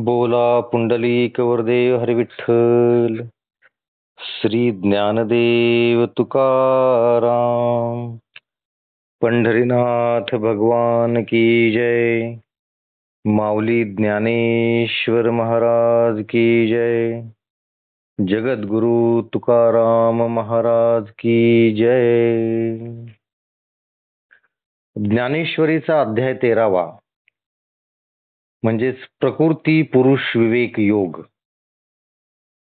बोला पुंडलिक वरदेव हरी विठ्ठल. श्री ज्ञानदेव तुकाराम. पंढरीनाथ भगवान की जय. माऊली ज्ञानेश्वर महाराज की जय. जगद्गुरु तुकाराम महाराज की जय. ज्ञानेश्वरीचा अध्याय 13वा म्हणजेच प्रकृती पुरुष विवेक योग,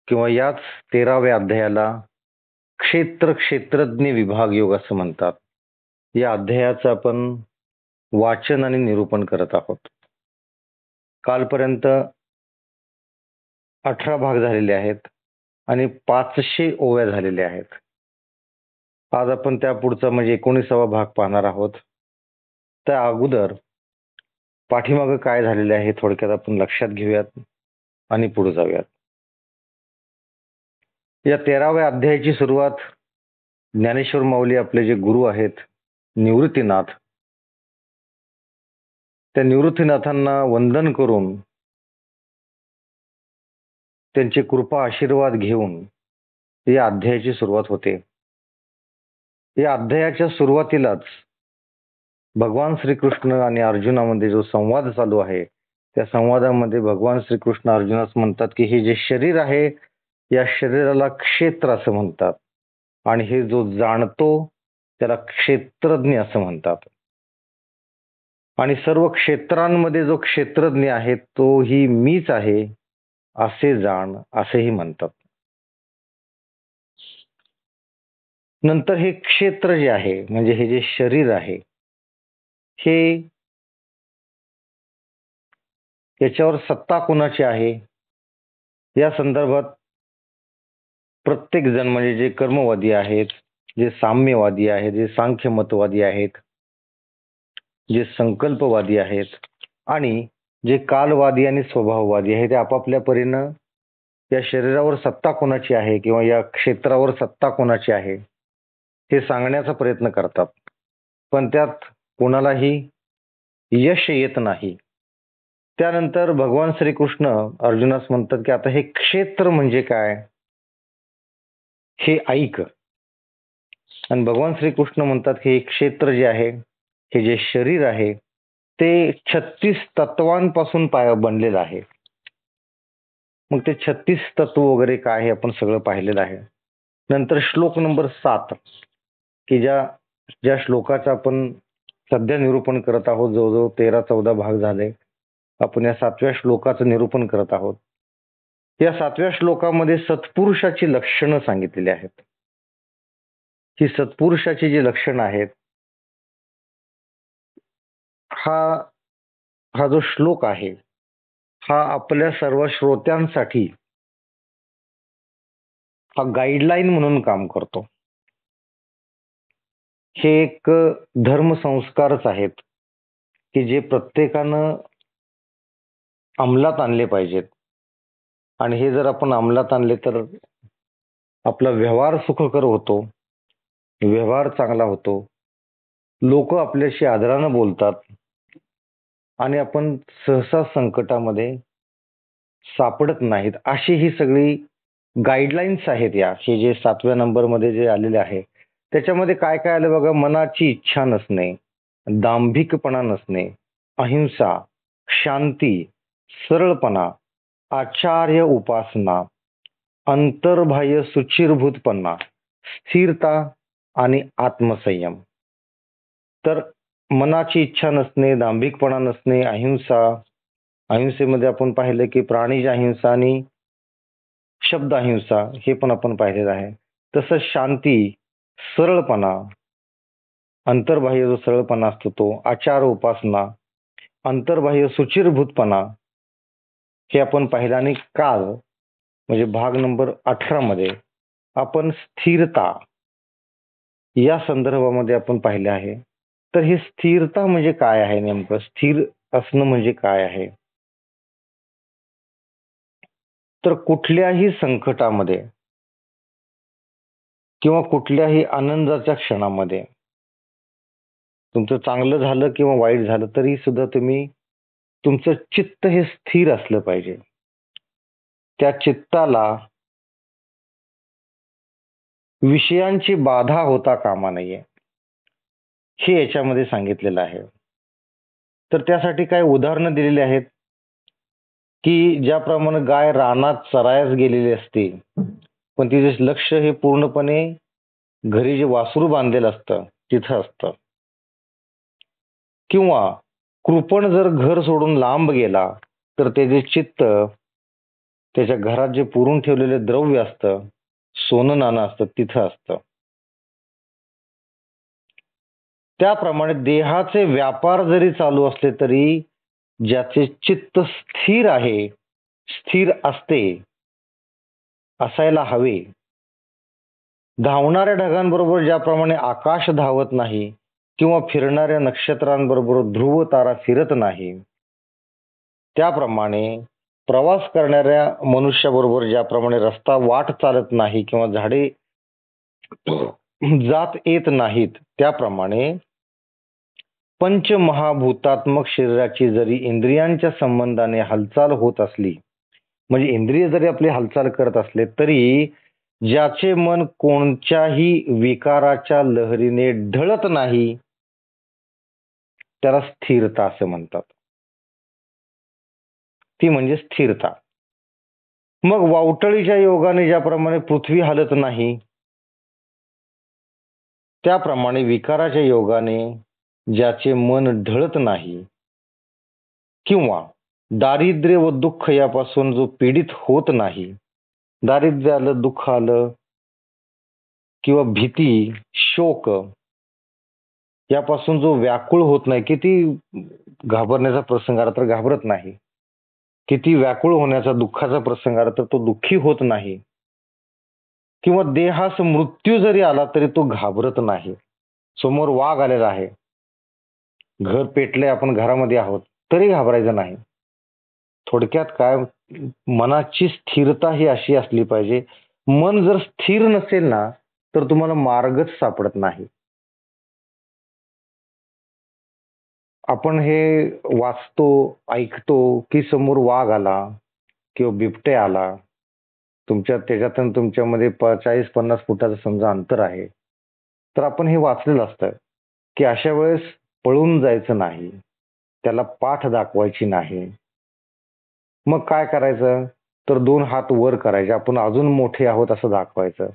किंवा याच 13व्या अध्यायाला क्षेत्रज्ञ विभाग योग असं म्हणतात. या अध्यायाचं आपण वाचन आणि निरूपण करत आहोत. कालपर्यंत 18 भाग झालेले आहेत आणि 500 ओव्या झालेल्या आहेत. आज आपण त्या पुढचा म्हणजे 19वा भाग पाहणार आहोत. त्या अगोदर पाठीमागं काय झालेले आहे थोडक्यात आपण लक्षात घेऊयात आणि पुढे जाऊयात. या 13व्या अध्यायाची सुरुवात ज्ञानेश्वर माऊली आपले जे गुरु आहेत निवृत्तीनाथ, त्या निवृत्तीनाथांना वंदन करून त्यांची कृपा आशीर्वाद घेऊन या अध्यायाची सुरुवात होते. या अध्यायाच्या सुरुवातीलाच भगवान श्रीकृष्ण आणि अर्जुनामध्ये जो संवाद चालू आहे त्या संवादामध्ये भगवान श्रीकृष्ण अर्जुनास म्हणतात की हे जे शरीर आहे या शरीराला क्षेत्र असं म्हणतात आणि हे जो जाणतो त्याला क्षेत्रज्ञ असं म्हणतात. आणि सर्व क्षेत्रांमध्ये जो क्षेत्रज्ञ आहे तोही मीच आहे असे जाण असेही म्हणतात. नंतर हे क्षेत्र जे आहे म्हणजे हे जे शरीर आहे हे याच्यावर सत्ता कोणाची आहे या संदर्भात प्रत्येक जण म्हणजे जे कर्मवादी आहेत, जे साम्यवादी आहेत, जे सांख्यमतवादी आहेत, जे संकल्पवादी आहेत आणि जे कालवादी आणि स्वभाववादी आहेत, ते आपापल्या परीनं या शरीरावर सत्ता कोणाची आहे किंवा या क्षेत्रावर सत्ता कोणाची आहे हे सांगण्याचा प्रयत्न करतात. पण त्यात कोणालाही यश येत नाही. त्यानंतर भगवान श्रीकृष्ण अर्जुनास म्हणतात की आता हे क्षेत्र म्हणजे काय हे ऐक. आणि भगवान श्रीकृष्ण म्हणतात की हे क्षेत्र जे आहे हे जे शरीर आहे ते 36 तत्वांपासून बनलेलं आहे. मग ते 36 तत्व वगैरे काय हे आपण सगळं पाहिलेलं आहे. नंतर श्लोक नंबर 7 की ज्या श्लोकाचं आपण सध्या निरूपण करत आहोत, जवळजवळ 13-14 भाग झाले, आपण या 7व्या श्लोकाचं निरूपण करत आहोत. या 7व्या श्लोकामध्ये सत्पुरुषाची लक्षणं सांगितलेली आहेत. ही सत्पुरुषाची जी लक्षणं आहेत हा जो श्लोक आहे हा आपल्या सर्व श्रोत्यांसाठी हा गाईडलाईन म्हणून काम करतो. हे एक धर्मसंस्कारच आहेत की जे प्रत्येकानं अंमलात आणले पाहिजेत. आणि हे जर आपण अंमलात आणले तर आपला व्यवहार सुखकर होतो, व्यवहार चांगला होतो, लोक आपल्याशी आदरानं बोलतात आणि आपण सहसा संकटामध्ये सापडत नाहीत. अशी ही सगळी गाईडलाईन्स आहेत. हे जे 7व्या नंबरमध्ये जे आलेले आहे त्याच्यामध्ये काय काय आलं बघा. मनाची इच्छा नसणे, दांभिकपणा नसणे, अहिंसा, शांती, सरळपणा, आचार्य उपासना, अंतर्बाह्य सुचिरभूतपणा, स्थिरता आणि आत्मसंयम. तर मनाची इच्छा नसणे, दांभिकपणा नसणे, अहिंसा, अहिंसेमध्ये आपण पाहिलं की प्राणीज अहिंसा आणि शब्द अहिंसा हे पण आपण पाहिलेलं आहे. तसंच शांती, सरळपणा, अंतर्बाह्य जो सरळपणा असतो तो, आचार उपासना, अंतर्बाह्य सुचिरभूतपणा हे आपण पाहिलं. आणि काल म्हणजे भाग नंबर 18 मध्ये आपण स्थिरता या संदर्भामध्ये आपण पाहिले आहे. तर ही स्थिरता म्हणजे काय आहे, नेमकं स्थिर असणं म्हणजे काय आहे. तर कुठल्याही संकटामध्ये किंवा कुठल्याही आनंदाच्या क्षणामध्ये तुमचं चांगलं झालं किंवा वाईट झालं तरी सुद्धा तुम्ही तुमचं चित्त हे स्थिर असलं पाहिजे. त्या चित्ताला विषयांची बाधा होता कामा नये, हे याच्यामध्ये सांगितलेलं आहे. तर त्यासाठी काही उदाहरणं दिलेली आहेत, की ज्याप्रमाणे गाय रानात चरायला गेलेली असते, पण तिचे लक्ष हे पूर्णपणे घरी जे वासरू बांधलेलं असतं तिथं असतं. किंवा कृपण जर घर सोडून लांब गेला तर त्याचे चित्त त्याच्या घरात जे पुरून ठेवलेले द्रव्य असतं, सोनं नाणं असतं, तिथं असतं. त्याप्रमाणे देहाचे व्यापार जरी चालू असले तरी ज्याचे चित्त स्थिर आहे, स्थिर असते, असायला हवे. धावणाऱ्या ढगांबरोबर ज्याप्रमाणे आकाश धावत नाही किंवा फिरणाऱ्या नक्षत्रांबरोबर ध्रुव तारा फिरत नाही, त्याप्रमाणे प्रवास करणाऱ्या मनुष्याबरोबर ज्याप्रमाणे रस्ता वाट चालत नाही किंवा झाडे जात येत नाहीत, त्याप्रमाणे पंचमहाभूतात्मक शरीराची जरी इंद्रियांच्या संबंधाने हालचाल होत असली, म्हणजे इंद्रिय जरी आपली हालचाल करत असले तरी ज्याचे मन कोणत्याही विकाराच्या लहरीने ढळत नाही, त्याला स्थिरता असे म्हणतात. ती म्हणजे स्थिरता. मग वावटळीच्या योगाने ज्याप्रमाणे पृथ्वी हलत नाही, त्याप्रमाणे विकाराच्या योगाने ज्याचे मन ढळत नाही किंवा दारिद्र्य व दुःख यापासून जो पीडित होत नाही, दारिद्र्य आलं, दुःख आलं किंवा भीती, शोक यापासून जो व्याकुळ होत नाही, किती घाबरण्याचा प्रसंग आला तर घाबरत नाही, किती व्याकुळ होण्याचा दुःखाचा प्रसंग आला तर तो दुःखी होत नाही, किंवा देहास मृत्यू जरी आला तरी तो घाबरत नाही. समोर वाघ आलेला आहे, घर पेटले, आपण घरामध्ये आहोत, तरी घाबरायचं नाही. थोडक्यात काय, मनाची स्थिरता ही अशी असली पाहिजे. मन जर स्थिर नसेल ना तर तुम्हाला मार्गच सापडत नाही. आपण हे वाचतो, ऐकतो की समोर वाघ आला किंवा बिबट्या आला, त्याच्यातून तुमच्यामध्ये 40-50 फुटाचं समजा अंतर आहे, तर आपण हे वाचलेलं असतं की अशा वेळेस पळून जायचं नाही, त्याला पाठ दाखवायची नाही. मग काय करायचं, तर 2 हात वर करायचे, आपण अजून मोठे आहोत असं दाखवायचं.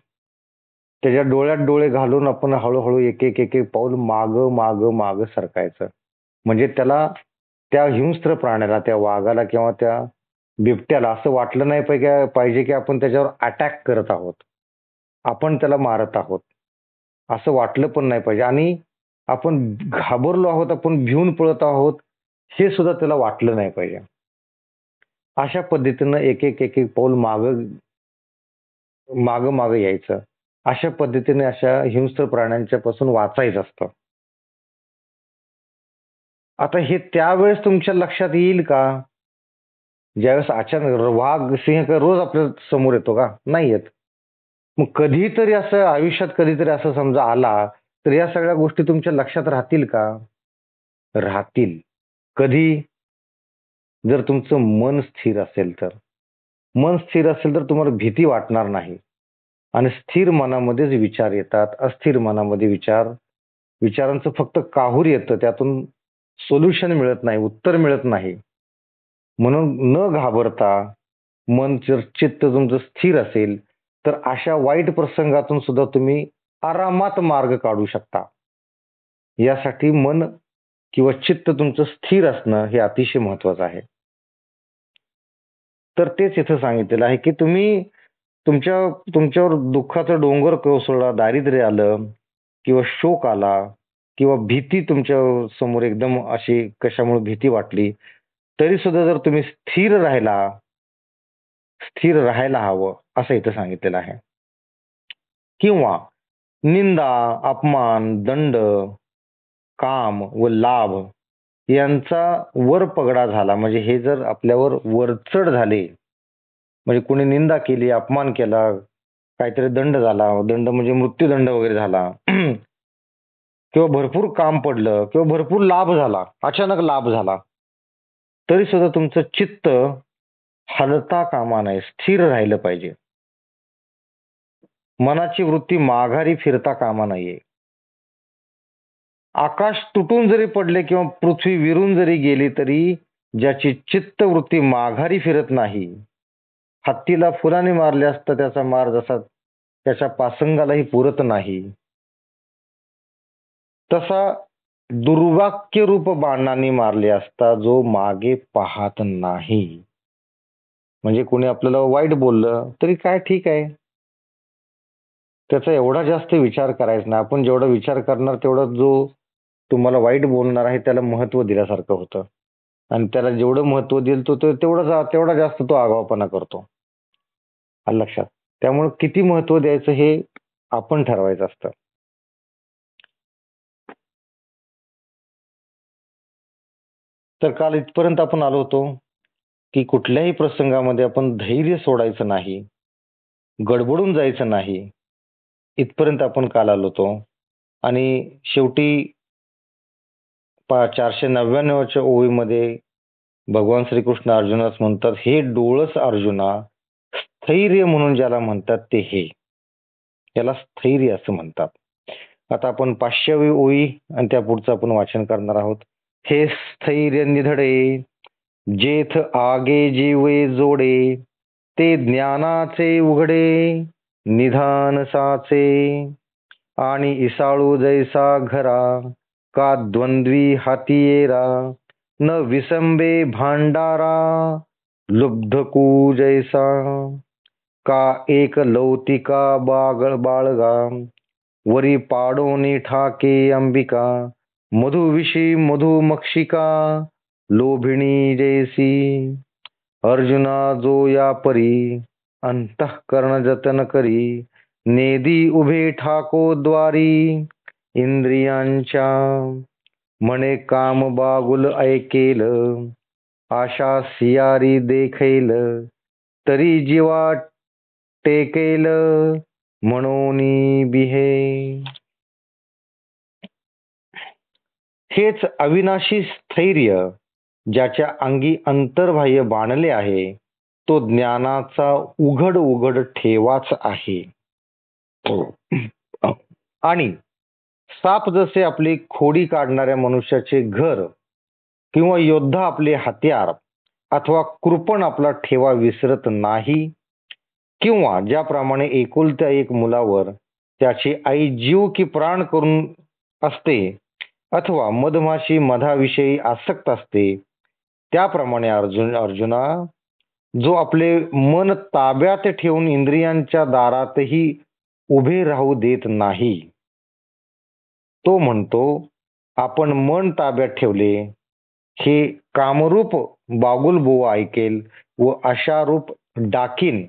त्याच्या डोळ्यात डोळे घालून आपण हळूहळू एक एक एक एक पाऊल माग माग माग सरकायचं. म्हणजे त्याला, त्या हिंस्त्र प्राण्याला, त्या वाघाला किंवा त्या बिबट्याला असं वाटलं नाही पाहिजे की आपण त्याच्यावर अटॅक करत आहोत, आपण त्याला मारत आहोत, असं वाटलं पण नाही पाहिजे. आणि आपण घाबरलो आहोत, आपण भिवून पळत आहोत, हे सुद्धा त्याला वाटलं नाही पाहिजे. अशा पद्धतीनं एक एक एक एक पाऊल माग माग माग यायचं. अशा पद्धतीने अशा हिंस्र प्राण्यांच्या पासून वाचायचं असतं. आता हे त्यावेळेस तुमच्या लक्षात येईल का, ज्यावेळेस अचानक वाघ सिंह रोज आपल्या समोर येतो का, नाही येत. मग कधीतरी असं आयुष्यात कधीतरी असं समजा आला तर या सगळ्या गोष्टी तुमच्या लक्षात राहतील का, राहतील. कधी, जर तुमचं मन स्थिर असेल तर. मन स्थिर असेल तर तुम्हाला भीती वाटणार नाही आणि स्थिर मनामध्येच विचार येतात. अस्थिर मनामध्ये विचारांचं फक्त काहूर येतं, त्यातून सोल्युशन मिळत नाही, उत्तर मिळत नाही. म्हणून न घाबरता मन जर चित्त तुमचं स्थिर असेल तर अशा वाईट प्रसंगातून सुद्धा तुम्ही आरामात मार्ग काढू शकता. यासाठी मन किंवा चित्त तुमचं स्थिर असणं हे अतिशय महत्वाचं आहे. तर तेच इथं सांगितलेलं आहे की तुम्ही तुमच्यावर दुःखाचा डोंगर कोसळला, दारिद्र्य आलं किंवा शोक आला किंवा भीती तुमच्या समोर एकदम अशी कशामुळे भीती वाटली, तरी सुद्धा जर तुम्ही स्थिर राहायला हवं असं इथं सांगितलेलं आहे. किंवा निंदा, अपमान, दंड, काम व लाभ यांचा वर पगडा झाला, म्हणजे हे जर आपल्यावर वरचढ झाले, म्हणजे कोणी निंदा केली, अपमान केला, काहीतरी दंड झाला, दंड म्हणजे मृत्यूदंड वगैरे झाला किंवा भरपूर काम पडलं किंवा भरपूर लाभ झाला, अचानक लाभ झाला, तरी सुद्धा तुमचं चित्त हलता कामा नये, स्थिर राहिलं पाहिजे. मनाची वृत्ती माघारी फिरता कामा नये. आकाश तुटून जरी पडले किंवा पृथ्वी विरून जरी गेली तरी ज्याची चित्तवृत्ती माघारी फिरत नाही, हत्तीला फुलाने मारले असता त्याचा मार जसा त्याच्या पासंगालाही पुरत नाही, तसा दुर्वाक्य रूप बाणांनी मारले असता जो मागे पाहत नाही. म्हणजे कोणी आपल्याला वाईट बोललं तरी काय ठीक आहे, त्याचा एवढा जास्त विचार करायचा नाही. आपण जेवढा विचार करणार तेवढा जो तुम्हाला वाईट बोलणार आहे त्याला महत्व दिल्यासारखं होतं, आणि त्याला जेवढं महत्व देईल तो तेवढा जास्त तो आगाऊपणा करतो. आलं लक्षात? त्यामुळे किती महत्व द्यायचं हे आपण ठरवायचं असतं. तर काल इथपर्यंत आपण आलो होतो की कुठल्याही प्रसंगामध्ये आपण धैर्य सोडायचं नाही, गडबडून जायचं नाही, इथपर्यंत आपण काल आलो होतो. आणि शेवटी 499च्या ओळीमध्ये भगवान श्रीकृष्ण अर्जुनास म्हणतात, हे डोळस अर्जुना, स्थैर्य म्हणून ज्याला म्हणतात ते हे, याला स्थैर्य असं म्हणतात. आता आपण 500वी ओळी आणि त्या पुढचं आपण वाचन करणार आहोत. हे स्थैर्य निधडे, जेथ आगे जीवे जोडे, ते ज्ञानाचे उघडे निधान साचे, आणि इसाळू जैसा घरा, का द्वंद्वी हाती येरा, न विसंबे भांडारा, लुब्धकू जैसा, का एक लौतिका बाळगा, वरी पाडोनी ठाके अंबिका, मधुविषी मधुमक्षिका, लोभिणी जैसी. अर्जुना जो या परी, अंतःकरण जतन करी, नेदी उभे ठाको द्वारी, इंद्रियांच्या म्हणे काम बागुल ऐकेल, आशा सियारी देखैल, तरी जीवा टेकेल, म्हणोनी बिहे. हेच अविनाशी स्थैर्य ज्याच्या अंगी अंतर्बाह्य बाणले आहे, तो ज्ञानाचा उघड उघड ठेवाच आहे. आणि साप जसे आपली खोडी काढणाऱ्या मनुष्याचे घर, किंवा योद्धा आपले हत्यार, अथवा कृपण आपला ठेवा विसरत नाही, किंवा ज्याप्रमाणे एकुलत्या एक मुलावर त्याची आई जीव की प्राण करून असते, अथवा मधमाशी मधाविषयी आसक्त असते, त्याप्रमाणे अर्जुना, जो आपले मन ताब्यात ठेवून इंद्रियांच्या दारातही उभे राहू देत नाही, तो म्हणतो आपण मन ताब्यात ठेवले, हे कामरूप बागुल बुवा ऐकेल व अशारूप डाकीन.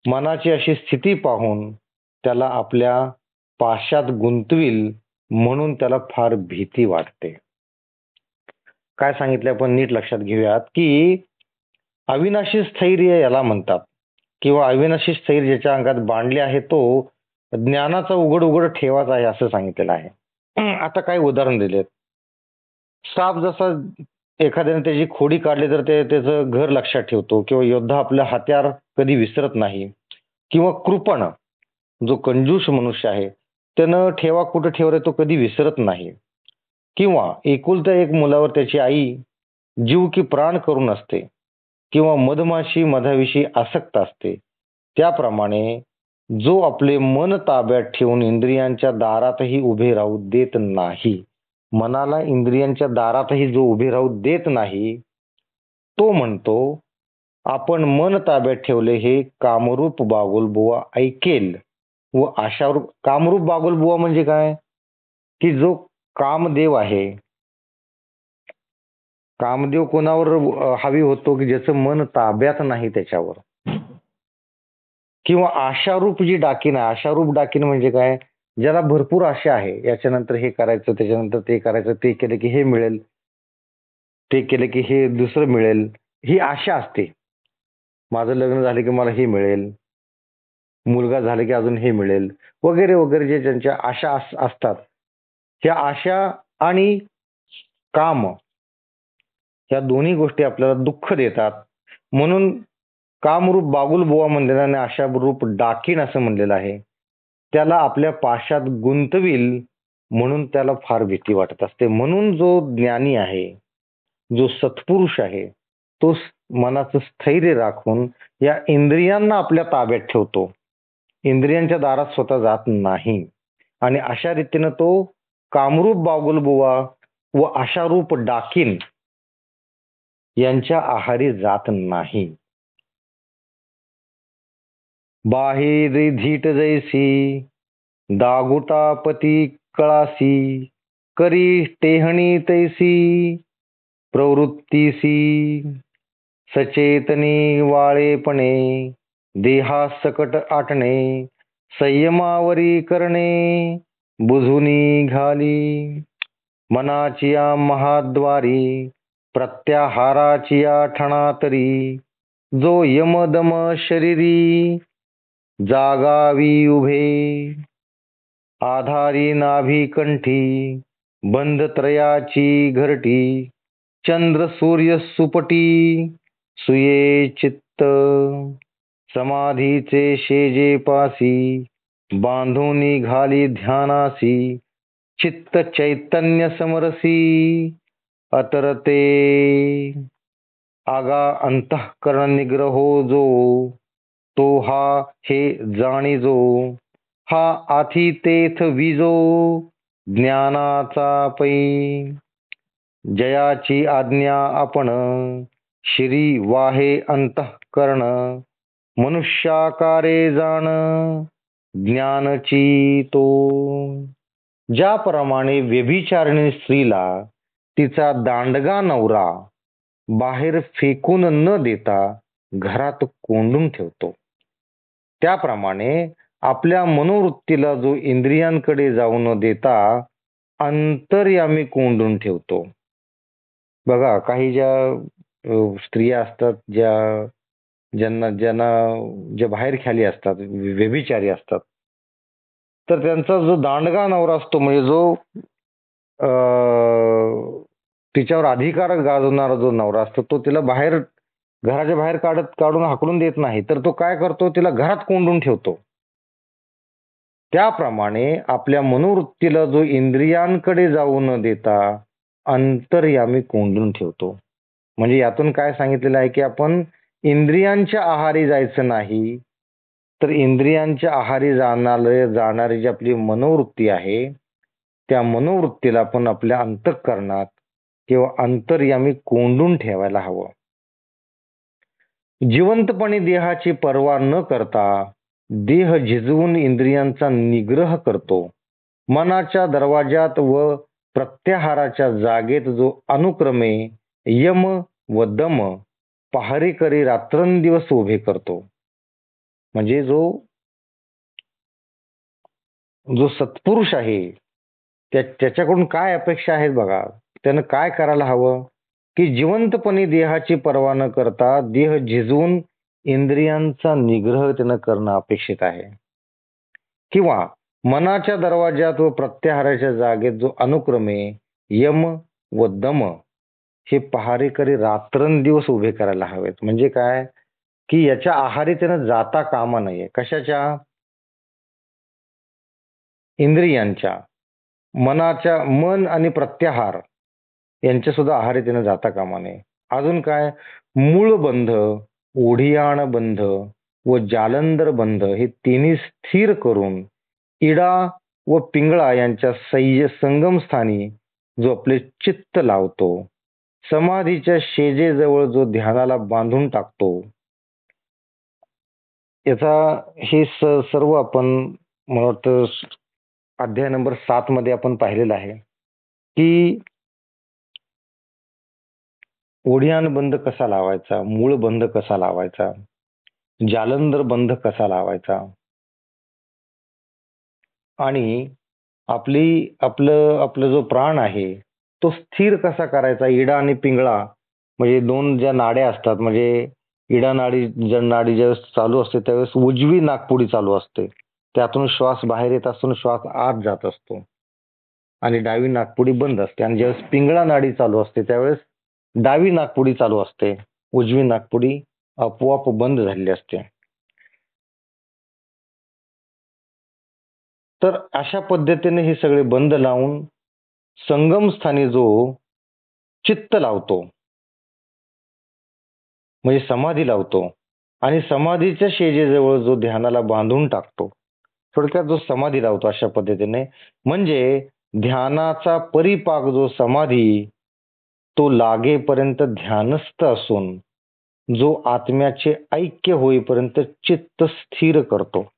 मनाची अशी स्थिती पाहून त्याला आपल्या पाशात गुंतविल, म्हणून त्याला फार भीती वाटते. काय सांगितले आपण नीट लक्षात घेऊयात की अविनाशी स्थैर्य याला म्हणतात, किंवा अविनाशी स्थैर्य ज्याच्या अंगात बांधले आहे तो ज्ञानाचा उघड उघड ठेवाच आहे असं सांगितलेलं आहे. आता काय उदाहरण दिलेत. साप जसा एखाद्याने त्याची खोडी काढली तर त्याचं घर लक्षात ठेवतो, किंवा योद्धा आपलं हत्यार कधी विसरत नाही, किंवा कृपण जो कंजूस मनुष्य आहे त्यानं ठेवा कुठं ठेवलाय तो कधी विसरत नाही, किंवा एकुलत्या एक मुलावर त्याची आई जीव की प्राण करून असते, किंवा मधमाशी मधाविषयी आसक्त असते, त्याप्रमाणे जो आपले मन ताब्यात ठेवून इंद्रियांच्या दारातही उभे राहू देत नाही, मनाला इंद्रियांच्या दारातही जो उभे राहू देत नाही, तो म्हणतो आपण मन ताब्यात ठेवले हे कामरूप बागुलबुवा ऐकेल व आशारूप. कामरूप बागुलबुवा म्हणजे काय, की जो कामदेव आहे, कामदेव कोणावर हावी होतो, की ज्याचं मन ताब्यात नाही त्याच्यावर. किंवा आशारूप जी डाकीन आहे, आशारूप डाकीन म्हणजे काय, ज्याला भरपूर आशा आहे, याच्यानंतर हे करायचं, त्याच्यानंतर ते करायचं, ते केलं की हे मिळेल, ते केलं की हे दुसरं मिळेल, ही आशा असते. माझं लग्न झालं की मला हे मिळेल, मुलगा झाला की अजून हे मिळेल, वगैरे वगैरे जे ज्यांच्या आशा असतात, ह्या आशा आणि काम ह्या दोन्ही गोष्टी आपल्याला दुःख देतात. म्हणून कामरूप बागुल बुवा म्हणलेला आणि आशारूप डाकीण असं म्हणलेलं आहे. त्याला आपल्या पाशात गुंतविल म्हणून त्याला फार भीती वाटत असते. म्हणून जो ज्ञानी आहे, जो सत्पुरुष आहे, तो मनाचं स्थैर्य राखून या इंद्रियांना आपल्या ताब्यात ठेवतो. इंद्रियांच्या दारात स्वतः जात नाही आणि अशा रीतीनं तो कामरूप बागुलबुवा व आशारूप डाकीन यांच्या आहारी जात नाही. बाहेर धीट जैसी दागुटापती कळासी करी टेहणी तैसी प्रवृत्तीसी सचेतनी वाळेपणे देहासकट आटणे संयमावरी करणे बुझुनी घाली मनाचिया महाद्वारी प्रत्याहाराचिया ठणातरी जो यमदम शरीरी जागावी उभे आधारी नाभी कंठी बंधत्रयाची घरटी चंद्र सूर्य सुपटी सुये चित्त समाधीचे शेजे पासी बांधून घाली ध्यानासी चित्त चैतन्य समरसी अतरते आगा अंतःकरण निग्रहो जो तो हा हे जाणीजो हा आथी तेथ विजो ज्ञानाचा पै जयाची आज्ञा आपण श्री वाहे अंतःकरण मनुष्याकारे जाण ज्ञानची तो. ज्याप्रमाणे व्यभिचारिणी स्त्रीला तिचा दांडगा नवरा बाहेर फेकून न देता घरात कोंडून ठेवतो, त्याप्रमाणे आपल्या मनोवृत्तीला जो इंद्रियांकडे जाऊ न देता अंतर्यामी कोंडून ठेवतो. बघा, काही ज्या स्त्रिया असतात, ज्यांना ज्या बाहेर खाली असतात, व्यभिचारी असतात, तर त्यांचा जो दांडगा नवरा असतो, म्हणजे जो तिच्यावर अधिकार गाजवणारा जो नवरा असतो, तो तिला घराच्या बाहेर काढून हाकलून देत नाही, तर तो काय करतो, तिला घरात कोंडून ठेवतो. त्याप्रमाणे आपल्या मनोवृत्तीला जो इंद्रियांकडे जाऊ न देता अंतर्यामी कोंडून ठेवतो. म्हणजे यातून काय सांगितलेलं आहे की आपण इंद्रियांच्या आहारी जायचं नाही, तर इंद्रियांच्या आहारी जाणारी जी आपली मनोवृत्ती आहे, त्या मनोवृत्तीला आपण आपल्या अंतःकरणात किंवा अंतर्यामी कोंडून ठेवायला हवं. जिवंतपणे देहाची पर्वा न करता देह झिजवून इंद्रियांचा निग्रह करतो. मनाच्या दरवाजात व प्रत्याहाराच्या जागेत जो अनुक्रमे यम व दम पहारेकरी रात्रंदिवस उभे करतो. म्हणजे जो सत्पुरुष आहे त्याच्याकडून काय अपेक्षा आहेत बघा. त्यानं काय करायला हवं की जिवंतपणे देहाची पर्वा न करता देह झिजवून इंद्रियांचा निग्रह त्यानं करणं अपेक्षित आहे. किंवा मनाच्या दरवाज्यात व प्रत्याहाराच्या जागेत जो अनुक्रमे यम व दम हे पहारेकरी रात्रंदिवस उभे करायला हवेत. म्हणजे काय की याच्या आहारी त्यानं जाता कामा नये. कशाच्या? इंद्रियांच्या, मनाच्या, मन आणि प्रत्याहार यांच्या सुद्धा आहारी त्यानं जाता कामा नये. अजून काय? मूळ बंध, ओढियाण बंध व जालंधर बंध हे तिन्ही स्थिर करून इडा व पिंगळा यांच्या संगमस्थानी जो आपले चित्त लावतो, समाधीच्या शेजेजवळ जो ध्यानाला बांधून टाकतो. याचा हे सर्व आपण मला वाटतं अध्याय नंबर 7 मध्ये आपण पाहिलेलं आहे की ओढियाण बंध कसा लावायचा, मूळ बंध कसा लावायचा, जालंधर बंध कसा लावायचा आणि आपलं जो प्राण आहे तो स्थिर कसा करायचा. इडा आणि पिंगळा म्हणजे दोन ज्या नाड्या असतात, म्हणजे इडा नाडी ज्यावेळेस चालू असते त्यावेळेस उजवी नाकपुडी चालू असते, त्यातून श्वास बाहेर येत असतो, श्वास आत जात असतो आणि डावी नाकपुडी बंद असते. आणि ज्यावेळेस पिंगळा नाडी चालू असते त्यावेळेस डावी नाकपुडी चालू असते, उजवी नाकपुडी आपोआप बंद झालेली असते. तर अशा पद्धतीने हे सगळे बंद लावून संगम स्थानी जो चित्त लावतो म्हणजे समाधी लावतो आणि समाधीच्या शेजेजवळ जो ध्यानाला बांधून टाकतो, थोडक्यात जो समाधी लावतो अशा पद्धतीने, म्हणजे ध्यानाचा परिपाक जो समाधी तो लागेपर्यंत ध्यानस्थ असून जो आत्म्याचे ऐक्य होईपर्यंत चित्त स्थिर करतो.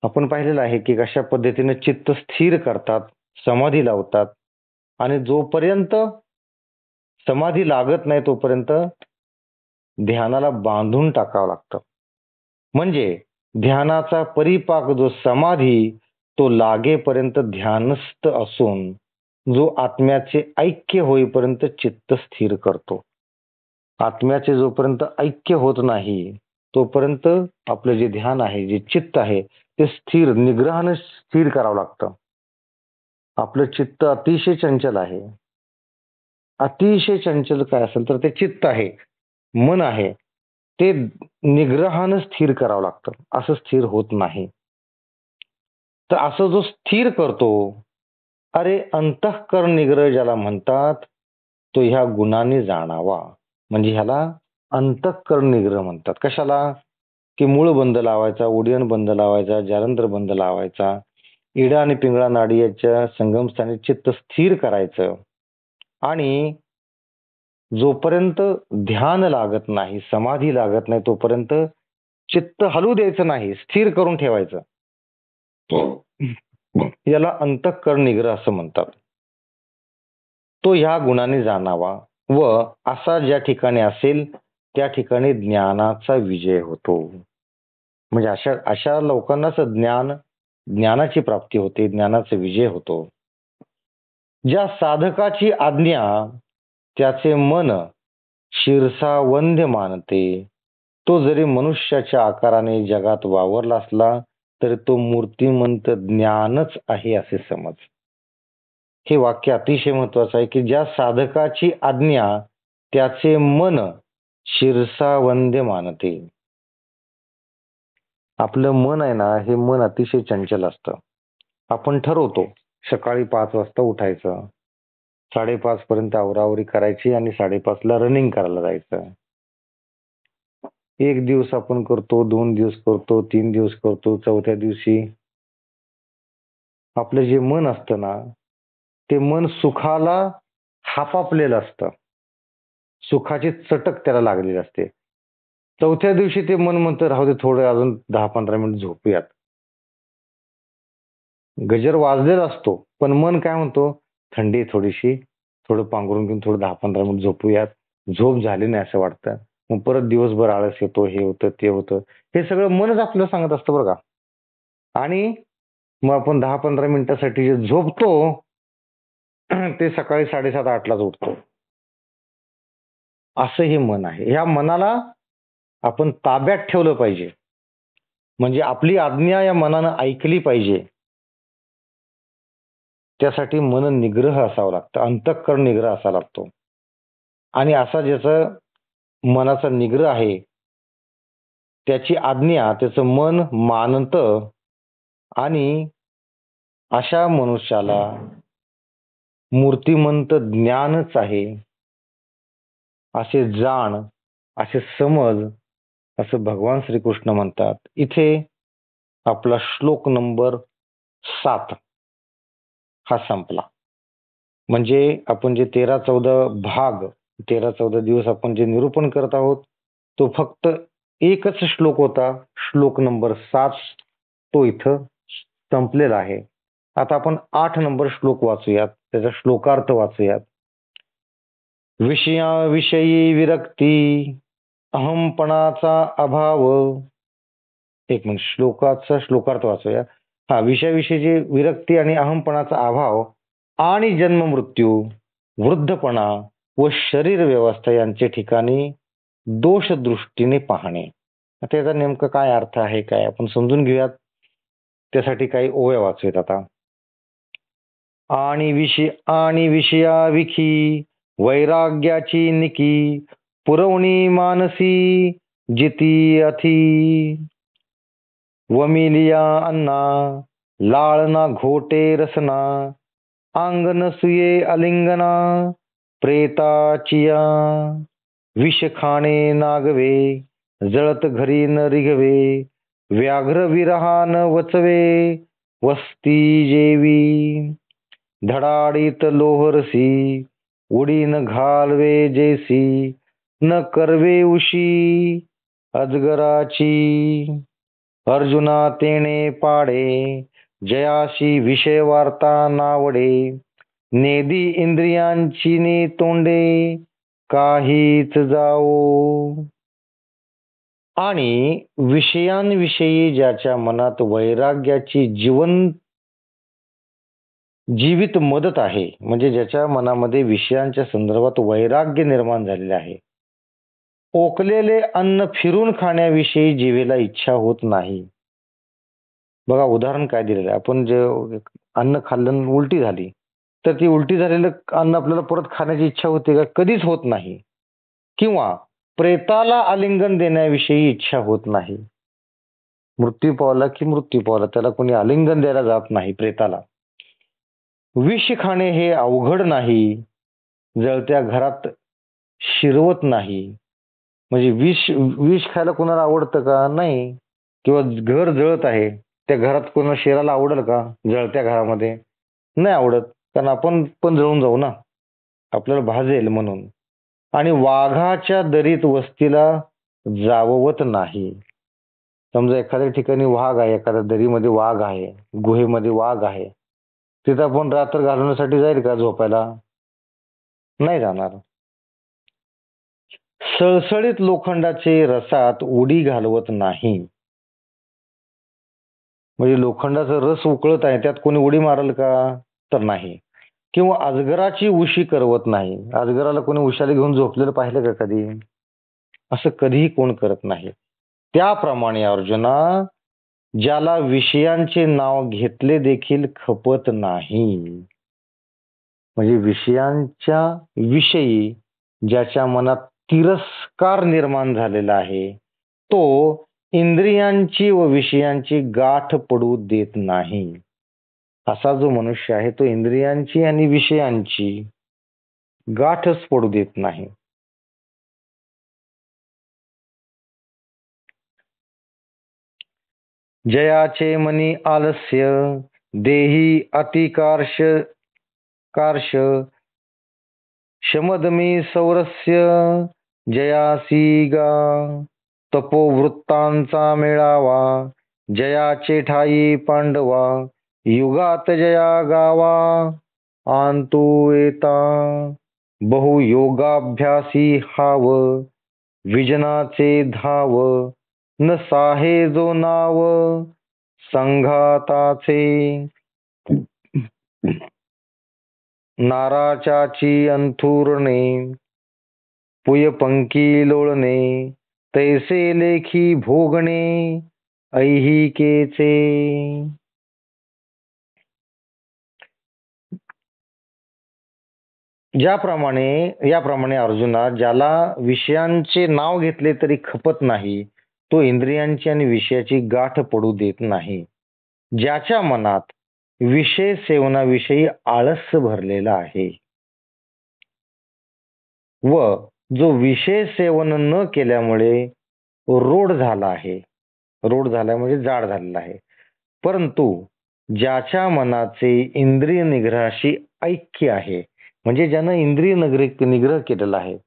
आपण पाहिलेलं आहे की कशा पद्धतीने चित्त स्थिर करतात, समाधी लावतात आणि जोपर्यंत समाधी लागत नाही तोपर्यंत ध्यानाला बांधून टाकावं लागतं. म्हणजे ध्यानाचा परिपाक जो समाधी तो लागेपर्यंत ध्यानस्थ असून जो आत्म्याचे ऐक्य होईपर्यंत चित्त स्थिर करतो. आत्म्याचे जोपर्यंत ऐक्य होत नाही तोपर्यंत आपलं जे ध्यान आहे, जे चित्त आहे ते स्थिर निग्रहाने स्थिर करावं लागतं. आपलं चित्त अतिशय चंचल आहे. अतिशय चंचल काय असेल तर ते चित्त आहे, मन आहे, ते निग्रहानं स्थिर करावं लागतं. असं स्थिर होत नाही. तर असं जो स्थिर करतो, अरे अंतःकरण निग्रह ज्याला म्हणतात, तो ह्या गुणाने जाणावा. म्हणजे ह्याला अंतःकरण निग्रह म्हणतात. कशाला? की मूळ बंद लावायचा, उडयन बंद लावायचा, जालंधर बंद लावायचा, इडा आणि पिंगळा नाडी याच्या संगमस्थानी चित्त स्थिर करायचं आणि जोपर्यंत ध्यान लागत नाही, समाधी लागत नाही तोपर्यंत चित्त हलू द्यायचं नाही, स्थिर करून ठेवायचं. याला अंतःकरण निग्रह असं म्हणतात. तो ह्या गुणाने जाणावा व असा ज्या ठिकाणी असेल त्या ठिकाणी ज्ञानाचा विजय होतो. म्हणजे अशा अशा लोकांनाच ज्ञानाची प्राप्ती होते, ज्ञानाचा विजय होतो. ज्या साधकाची आज्ञा त्याचे मन शिरसावंद्य मानते, तो जरी मनुष्याच्या आकाराने जगात वावरला असला तरी तो मूर्तिमंत ज्ञानच आहे असे समज. हे वाक्य अतिशय महत्वाचं आहे की ज्या साधकाची आज्ञा त्याचे मन शिरसावंद्य मानते. आपलं मन आहे ना, हे मन अतिशय चंचल असतं. आपण ठरवतो सकाळी 5 वाजता उठायचं, 5:30 पर्यंत आवरावरी करायची आणि 5:30 ला रनिंग करायला जायचं. 1 दिवस आपण करतो, 2 दिवस करतो, 3 दिवस करतो, 4थ्या दिवशी आपलं जे मन असतं ना, ते मन सुखाला हापापलेलं असतं. सुखाची चटक त्याला लागलेली असते. 4थ्या दिवशी ते मन म्हणतं राहू दे, थोडं अजून 10-15 मिनिट झोपूयात. गजर वाजलेला असतो पण मन काय म्हणतो, थंडी आहे थोडीशी, थोडं पांघरून घेऊन थोडं 10-15 मिनिट झोपूयात. झोप झाली नाही असं वाटतं. मग परत दिवसभर आळस येतो, हे होतं ते होतं. हे सगळं मनच आपल्याला सांगत असतं बरं का. आणि मग आपण 10-15 मिनिटासाठी जे झोपतो ते सकाळी 7:30-8 उठतो. असं हे मन आहे. ह्या मनाला आपण ताब्यात ठेवलं पाहिजे. म्हणजे आपली आज्ञा या मनानं ऐकली पाहिजे. त्यासाठी मन निग्रह असावं लागतं, अंतःकरण निग्रह असावा लागतो. आणि असा ज्याचं मनाचा निग्रह आहे, त्याची आज्ञा त्याचं मन मानतं आणि अशा मनुष्याला मूर्तिमंत ज्ञानच आहे असे जाण, असे समज, असं भगवान श्रीकृष्ण म्हणतात. इथे आपला श्लोक नंबर 7 हा संपला. म्हणजे आपण जे 13-14 दिवस आपण जे निरूपण करत आहोत, तो फक्त एकच श्लोक होता, श्लोक नंबर 7 तो इथं संपलेला आहे. आता आपण 8 नंबर श्लोक वाचूयात, त्याचा श्लोकार्थ वाचूयात. विषयाविषयी विरक्ती, अहमपणाचा अभाव. एक मिनिट, श्लोकार्थ वाचूया. विषयाविषयीची विरक्ती आणि अहमपणाचा अभाव आणि जन्म मृत्यू, वृद्धपणा व शरीर व्यवस्था यांचे ठिकाणी दोष दृष्टीने पाहणे. आता याचा नेमका काय अर्थ आहे, काय आपण समजून घेऊयात. त्यासाठी काही ओव्या वाचूयात आता. आणि विषयाविखी वैराग्याची निकी पुरवणी मानसी जिती अथी वमिलिया अन्ना लाळना घोटे रसना अंगन सुये अलिंगना प्रेताचिया विष खाणे नागवे जळत घरी न रिघवे व्याघ्र विरहान वचवे वस्ती जेवी धडाडीत लोहरसी उडी न घालवे जैसी न करवे उशी अजगराची अर्जुना तेणे पाडे जयाशी विषय वार्ता नावडे नेदी इंद्रियांची ने तोंडे काहीच जाओ. आणि विषयांविषयी ज्याच्या मनात वैराग्याची जीवित मदत आहे, म्हणजे ज्याच्या मनामध्ये विषयांच्या संदर्भात वैराग्य निर्माण झालेले आहे, ओकलेले अन्न फिरून खाण्याविषयी जीवेला इच्छा होत नाही. बघा उदाहरण काय दिलेलं आहे, आपण जे अन्न खाल्लं उलटी झाली तर ती उलटी झालेलं अन्न आपल्याला परत खाण्याची इच्छा होते का? कधीच होत नाही. किंवा प्रेताला आलिंगन देण्याविषयी इच्छा होत नाही. मृत्यू पावला की मृत्यू पावला, त्याला कोणी आलिंगन द्यायला जात नाही प्रेताला. विष खाणे हे अवघड नाही, जळत्या घरात शिरवत नाही. म्हणजे विष खायला कोणाला आवडतं का? नाही. किंवा घर जळत आहे, त्या घरात कोणाला शिरायला आवडेल का? जळत्या घरामध्ये नाही आवडत, कारण आपण पण जळून जाऊ ना, आपल्याला भाजेल म्हणून. आणि वाघाच्या दरीत वस्तीला जाववत नाही. समजा एखाद्या ठिकाणी वाघ आहे, एखाद्या दरीमध्ये वाघ आहे, गुहेमध्ये वाघ आहे, तिथं आपण रात्र घालवण्यासाठी जाईल का झोपायला? नाही जाणार. सळसळीत लोखंडाचे रसात उडी घालवत नाही. म्हणजे लोखंडाचा रस उकळत आहे, त्यात कोणी उडी मारल का? तर नाही. किंवा अजगराची उशी करवत नाही. अजगराला कोणी उशाला घेऊन झोपलेलं पाहिलं का कधी? असं कधीही कोण करत नाही. त्याप्रमाणे अर्जुना, ज्याला विषयांचे नाव घेतले देखील खपत नाही, म्हणजे विषयांच्या विषयी ज्याच्या मनात तिरस्कार निर्माण झालेला आहे, तो इंद्रियांची व विषयांची गाठ पडू देत नाही. असा जो मनुष्य आहे तो इंद्रियांची आणि विषयांची गाठच पडू देत नाही. जयाचे मनी आलस्य देही अतिकार्ष शमदमी सौरस्य जयासी गा तपोवृत्तांचा मेळावा जयाचे ठाई पांडवा युगात जया गावा आंतू येता बहुयोगाभ्यासी हाव विजनाचे धाव न साहे जो नाव संघाताचे नाराचाची अंथुरणे पुयपंकी लोळणे तैसे लेखी भोगणे ऐहिकेचे. याप्रमाणे अर्जुना, ज्याला विषयांचे नाव घेतले तरी खपत नाही, तो इंद्रियांची आणि विषयाची गाठ पडू देत नाही. ज्याच्या मनात विषय सेवनाविषयी आळस भरलेला आहे व जो विषय सेवन न केल्यामुळे रोड झाला म्हणजे जाड झालेला आहे, परंतु ज्याच्या मनाचे इंद्रिय निग्रहाशी ऐक्य आहे, म्हणजे ज्यानं इंद्रिय निग्रह केलेला आहे,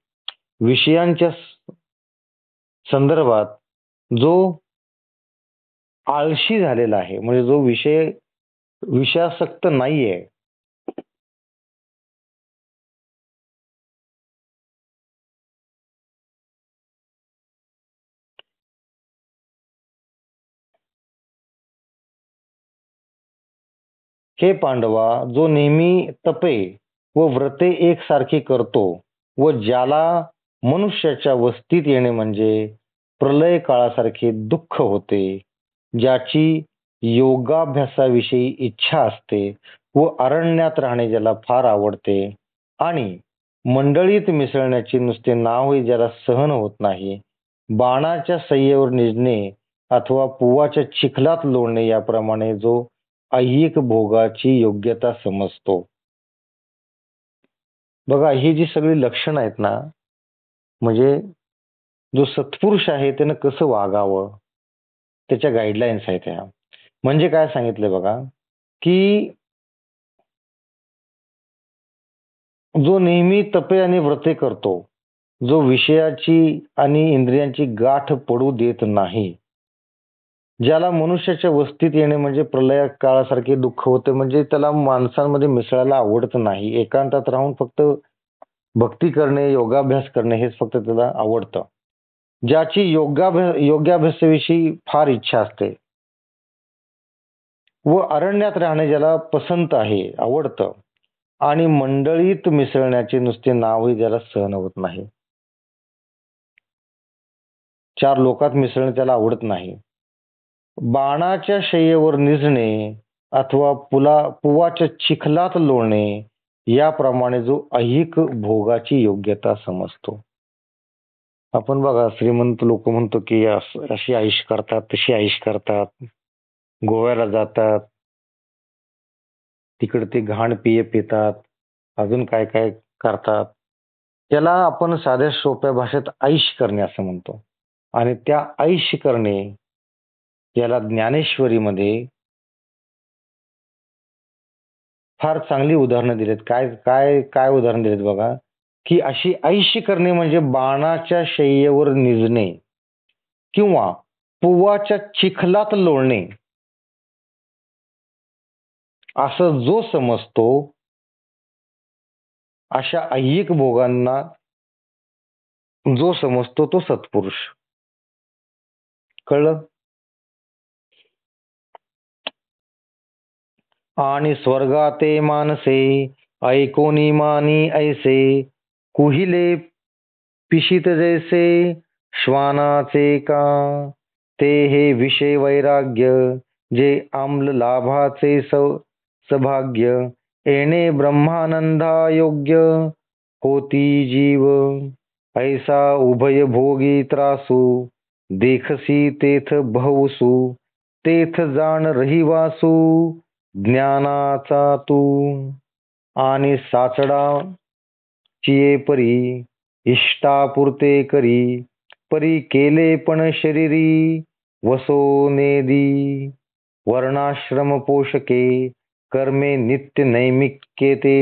विषयांच्या संदर्भात जो आळशी झालेला आहे, म्हणजे जो विषयासक्त नाहीये, हे पांडवा, जो नेहमी तपे व व्रते एकसारखी करतो व ज्याला मनुष्याच्या वस्तीत येणे म्हणजे प्रलय काळासारखे दुःख होते, ज्याची योगाभ्यासाविषयी इच्छा असते व अरण्यात राहणे ज्याला फार आवडते आणि मंडळीत मिसळण्याची नुसते नावही ज्याला सहन होत नाही, बाणाच्या सय्येवर निजणे अथवा पुवाच्या चिखलात लोळणे याप्रमाणे जो ऐहिक भोगाची योग्यता समजतो. बघा, ही जी सगळी लक्षणं आहेत ना, म्हणजे जो सत्पुरुष आहे त्यानं कसं वागावं, त्याच्या गाईडलाईन्स आहेत ह्या. म्हणजे काय सांगितलंय बघा, की जो नेहमी तपे आणि व्रते करतो, जो विषयाची आणि इंद्रियांची गाठ पडू देत नाही, ज्याला मनुष्याच्या वस्तीत येणे म्हणजे प्रलय काळासारखे दुःख होते, म्हणजे त्याला माणसांमध्ये मिसळायला आवडत नाही, एकांतात राहून फक्त भक्ती करणे, योगाभ्यास करणे हेच फक्त त्याला आवडतं. ज्याची योगाभ्यासाविषयी फार इच्छा असते व अरण्यात राहणे ज्याला पसंत आहे, आवडतं आणि मंडळीत मिसळण्याचे नुसते नावही ज्याला सहन होत नाही, चार लोकात मिसळणे त्याला आवडत नाही, बाणाच्या शय्येवर निजणे अथवा पुवाच्या चिखलात लोळणे याप्रमाणे जो ऐहिक भोगाची योग्यता समजतो. आपण बघा, श्रीमंत लोक म्हणतो की अशी ऐश करतात, तशी ऐश करतात, गोव्याला जातात, तिकडे ते घाण पेय पितात, अजून काय काय करतात. त्याला आपण साध्या सोप्या भाषेत ऐश करणे असं म्हणतो. आणि त्या ऐश करणे याला ज्ञानेश्वरीमध्ये फार चांगली उदाहरणं दिलीत. काय काय काय उदाहरण दिलेत बघा, की अशी ऐश करणे म्हणजे बाणाच्या शय्येवर निजणे किंवा पुवाच्या चिखलात लोळणे असं जो समजतो, अशा ऐहिक भोगांना जो समजतो तो सत्पुरुष. कळलं? आणि स्वर्गाते मानसे ऐकोनी मानी ऐसे कुहिले पिशित जैसे श्वानाचे का ते हे विषय वैराग्य जे आम्ल लाभाचे सभाग्य येणे ब्रह्मानंदा योग्य होती जीव ऐसा उभय भोगी त्रासू देखसी तेथ बहुसू तेथ जाण रहिवासू ज्ञानाचा तू आणि साचडा चिये परी इष्टापुरते करी परी केले पण शरीरी वसो नेदी वर्णाश्रम पोषके कर्मे नित्य नैमिक्ये ते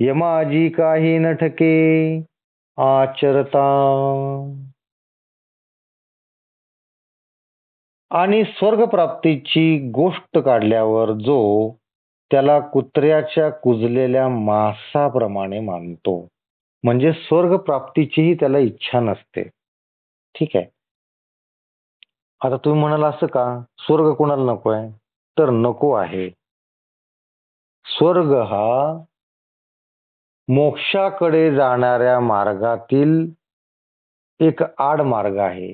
यमाजी काही नठके आचरता. आणि स्वर्गप्राप्तीची गोष्ट काढल्यावर जो त्याला कुत्र्याच्या कुजलेल्या मांसाप्रमाणे मानतो, म्हणजे स्वर्गप्राप्तीचीही त्याला इच्छा नसते. ठीक आहे. आता तुम्ही म्हणाल असं का, स्वर्ग कोणाला नको आहे? तर नको आहे. स्वर्ग हा मोक्षाकडे जाणाऱ्या मार्गातील एक आडमार्ग आहे.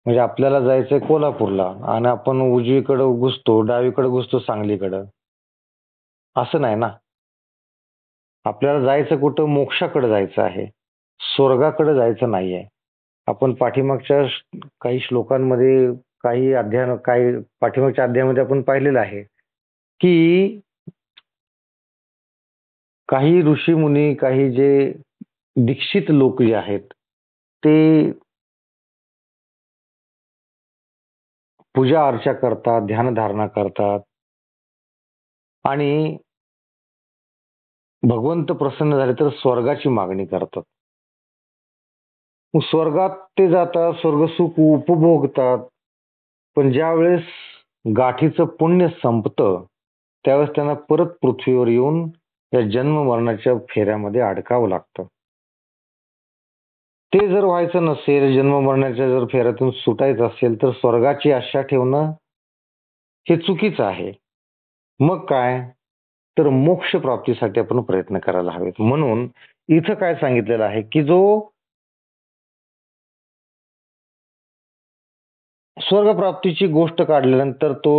म्हणजे आपल्याला जायचंय कोल्हापूरला आणि आपण उजवीकडे घुसतो, डावीकडे घुसतो सांगलीकडं, असं नाही ना. आपल्याला जायचं कुठं? मोक्षाकडे जायचं आहे, स्वर्गाकडे जायचं नाहीये. आपण पाठीमागच्या काही श्लोकांमध्ये, काही पाठीमागच्या अध्यायामध्ये आपण पाहिलेलं आहे की काही ऋषी मुनी, काही जे दीक्षित लोक जे आहेत ते पूजा अर्चा करतात, ध्यानधारणा करतात आणि भगवंत प्रसन्न झाले तर स्वर्गाची मागणी करतात. स्वर्गात ते जातात, स्वर्गसुख उपभोगतात, पण ज्या वेळेस गाठीचं पुण्य संपतं त्यावेळेस त्यांना परत पृथ्वीवर येऊन या जन्म मरणाच्या फेऱ्यामध्ये अडकावं लागतं. ते जर व्हायचं नसेल, जन्म मरणाच्या जर फेऱ्यातून सुटायचं असेल तर स्वर्गाची आशा ठेवणं हे चुकीचं आहे. मग काय, तर मोक्ष प्राप्तीसाठी आपण प्रयत्न करायला हवेत. म्हणून इथं काय सांगितलेलं आहे की जो स्वर्गप्राप्तीची गोष्ट काढल्यानंतर तो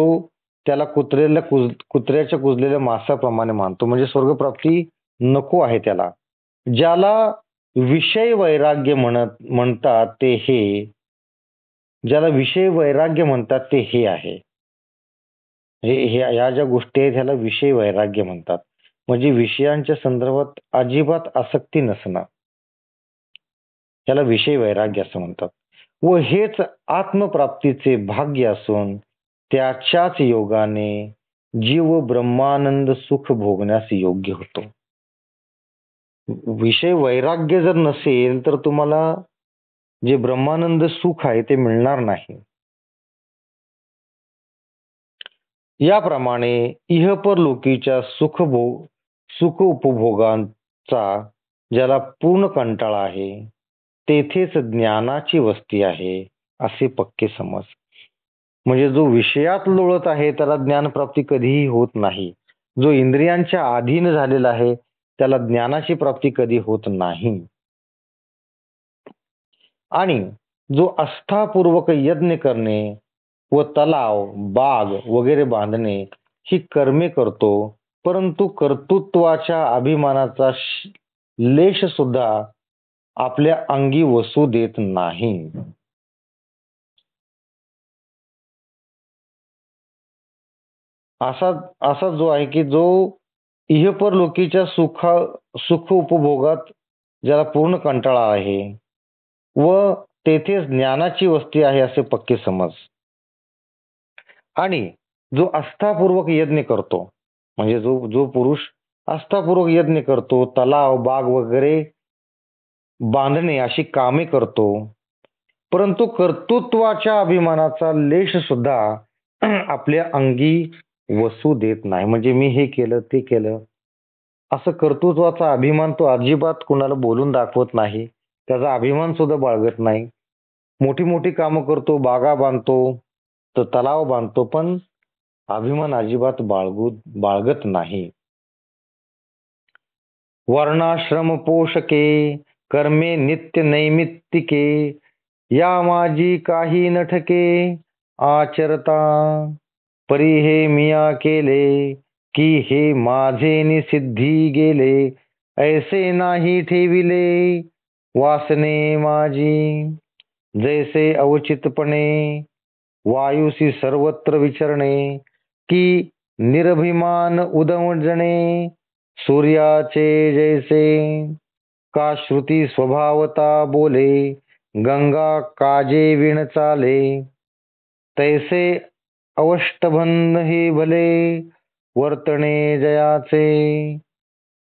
त्याला कुत्र्याच्या कुजलेल्या मांसाप्रमाणे मानतो. म्हणजे स्वर्गप्राप्ती नको आहे त्याला. ज्याला विषय वैराग्य म्हणतात ते हे, ज्याला विषय वैराग्य म्हणतात ते हे आहे. ह्या ज्या गोष्टी आहेत ह्याला विषय वैराग्य म्हणतात. म्हणजे विषयांच्या संदर्भात अजिबात आसक्ती नसणं, त्याला विषय वैराग्य असं म्हणतात. व हेच आत्मप्राप्तीचे भाग्य असून त्याच्याच योगाने जीव ब्रह्मानंद सुख भोगण्यास योग्य होतो. विषय वैराग्य जर नसेल तर तुम्हाला जे ब्रह्मानंद सुख आहे ते मिळणार नाही. याप्रमाणे इहपरलोकीच्या सुख उपभोगांचा ज्याला पूर्ण कंटाळा आहे तेथेच ज्ञानाची वस्ती आहे असे पक्के समज. म्हणजे जो विषयात लोळत आहे त्याला ज्ञानप्राप्ती कधीही होत नाही. जो इंद्रियांच्या अधीन झालेला आहे त्याला ज्ञानाची प्राप्ती कधी होत नाही. आणि जो आस्थापूर्वक यज्ञ करणे व तलाव बाग वगैरे बांधणे ही कर्मे करतो, परंतु कर्तृत्वाच्या अभिमानाचा लेश सुद्धा आपल्या अंगी वसू देत नाही. असा जो आहे की जो इहपरलोकीच्या सुख उपभोगात ज्याला पूर्ण कंटाळा आहे व तेथेच ज्ञानाची वस्ती आहे असे पक्के समज. आणि जो आस्थापूर्वक यज्ञ करतो, म्हणजे जो पुरुष आस्थापूर्वक यज्ञ करतो, तलाव बाग वगैरे बांधणे अशी कामे करतो, परंतु कर्तृत्वाच्या अभिमानाचा लेश सुद्धा आपल्या अंगी वसू देत नाही. म्हणजे मी हे केलं ते केलं असं कर्तृत्वाचा अभिमान तो अजिबात कुणाला बोलून दाखवत नाही. त्याचा अभिमान सुद्धा बाळगत नाही. मोठी मोठी कामं करतो, बागा बांधतो, तर तलाव बांधतो, पण अभिमान अजिबात बाळगत नाही. वर्णाश्रम पोषके कर्मे नित्य नैमित्तिके या माझी काही नठके आचरता परी हे मिया केले की हे माझे निसिद्धी गेले ऐसे नाही ठेविले वासने माझी जैसे अवचितपणे वायुसी सर्वत्र विचरणे की निरभिमान उदमजणे सूर्याचे जैसे का श्रुती स्वभावता बोले गंगा काजे विण चाले तैसे अवष्टबंध हे भले वर्तणे जयाचे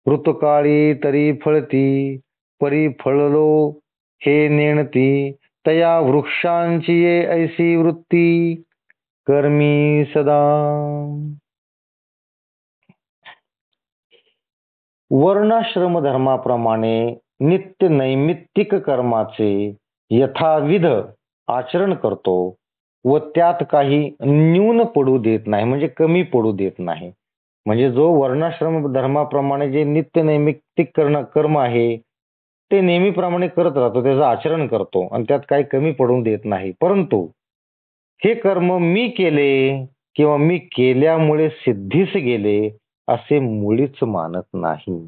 ऋतुकाळी तरी फळती परी फळलो हे नेणती तया वृक्षांची ये ऐसी वृत्ती कर्मी सदा. वर्णाश्रम धर्माप्रमाणे नित्य नैमित्तिक कर्माचे यथाविध आचरण करतो व त्यात काही न्यून पडू देत नाही, म्हणजे कमी पडू देत नाही. म्हणजे जो वर्णाश्रम धर्माप्रमाणे जे नित्य नैमित्तिक कर्म आहे ते नेहमीप्रमाणे करत राहतो, त्याचं आचरण करतो आणि त्यात काही कमी पडून देत नाही. परंतु हे कर्म मी केले किंवा मी केल्यामुळे सिद्धीस गेले असे मुळीच मानत नाही.